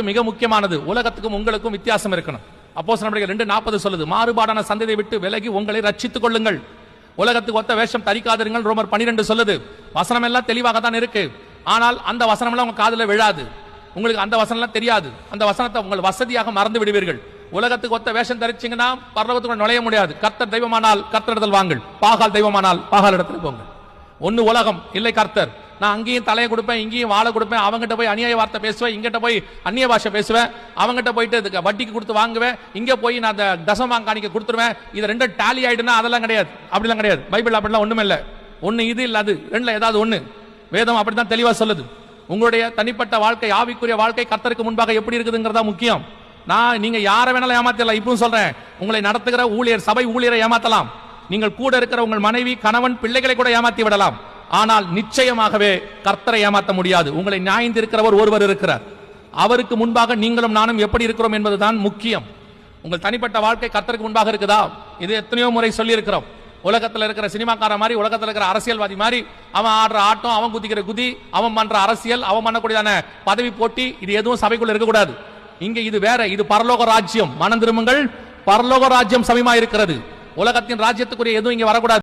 மிக முக்கியமானது. உலகத்துக்கும் உங்களுக்கும் வித்தியாசம் இருக்கணும். அப்போஸ்தலர் நடவடிக்கைகள் 2:40 சொல்லுது, மாறுபாடான சந்ததியை விட்டு விலகி உங்களை ரட்சித்துக் கொள்ளுங்கள், உலகத்துக்கு ஒத்த வேஷம் தரிக்காதீர்கள். ரோமர் 12 சொல்லுது. வசனம் எல்லாம் தெளிவாக தான் இருக்கு, ஆனால் அந்த வசனம் எல்லாம் உங்க காதுல விழாது, உங்களுக்கு அந்த வசனம் எல்லாம் தெரியாது. அந்த வசனத்தை உங்கள் வசதியாக மறந்து விடுவீர்கள். உலகத்துக்கு ஒத்த வேஷம் தரிச்சிங்கன்னா பரலோகத்துக்குள்ள நுழைய முடியாது. கர்த்தர் தெய்வமானால் கர்த்தரிடத்தில் வாங்கள், பாகால் தெய்வமானால் பாகால் இடத்துல போங்க. ஒன்னு உலகம், இல்லை கர்த்தர். நான் அங்கேயும் தலையை கொடுப்பேன், இங்கேயும் வாழை கொடுப்பேன், அவங்ககிட்ட போய் அநியாய வார்த்தை பேசுவேன், இங்கிட்ட போய் அந்நிய பாஷை பேசுவேன், அவங்ககிட்ட போயிட்டு வட்டிக்கு கொடுத்து வாங்குவேன், இங்க போய் நான் தசமாங்க காணிக்க கொடுத்துருவேன். இது ரெண்டு டாலி ஆயிடுனா அதெல்லாம் கிடையாது, அப்படிலாம் கிடையாது. பைபிள் அப்படிலாம் ஒண்ணுமே இல்லை. ஒன்னு இது இல்ல அது, ரெண்டுல ஏதாவது ஒண்ணு. வேதம் அப்படித்தான் தெளிவா சொல்லுது. உங்களுடைய தனிப்பட்ட வாழ்க்கை, ஆவிக்குரிய வாழ்க்கை கர்த்தருக்கு முன்பாக எப்படி இருக்குதுங்கிறதா முக்கியம். நான் நீங்க யாரை வேணாலும் ஏமாத்தலாம். இப்பவும் சொல்றேன், உங்களை நடத்துகிற ஊழியர், சபை ஊழியரை ஏமாத்தலாம். நீங்கள் கூட இருக்கிற உங்கள் மனைவி, கணவன், பிள்ளைகளை கூட ஏமாத்தி விடலாம். ஆனால் நிச்சயமாகவே கர்த்தரை ஏமாற்ற முடியாது. உங்களை நியாயந்திருக்கிறவர் ஒருவர் இருக்கிறார். அவருக்கு முன்பாக நீங்களும் நானும் எப்படி இருக்கிறோம் என்பதுதான் முக்கியம். உங்கள் தனிப்பட்ட வாழ்க்கை கர்த்தருக்கு முன்பாக இருக்குதா? இது எத்தனையோ முறை சொல்லி இருக்கிறோம். உலகத்தில் இருக்கிற சினிமாக்கார மாதிரி, உலகத்தில் இருக்கிற அரசியல்வாதி மாதிரி, அவன் ஆடுற ஆட்டம், அவன் குதிக்கிற குதி, அவன் பண்ற அரசியல், அவன் பண்ணக்கூடியதான பதவி போட்டி, இது எதுவும் சபைக்குள்ள இருக்கக்கூடாது. இங்க இது வேற, இது பரலோக ராஜ்யம். மனம் திரும்புங்கள், பரலோக ராஜ்யம் சமயமா இருக்கிறது. உலகத்தின் ராஜ்யத்துக்குரிய எதுவும் இங்க வரக்கூடாது.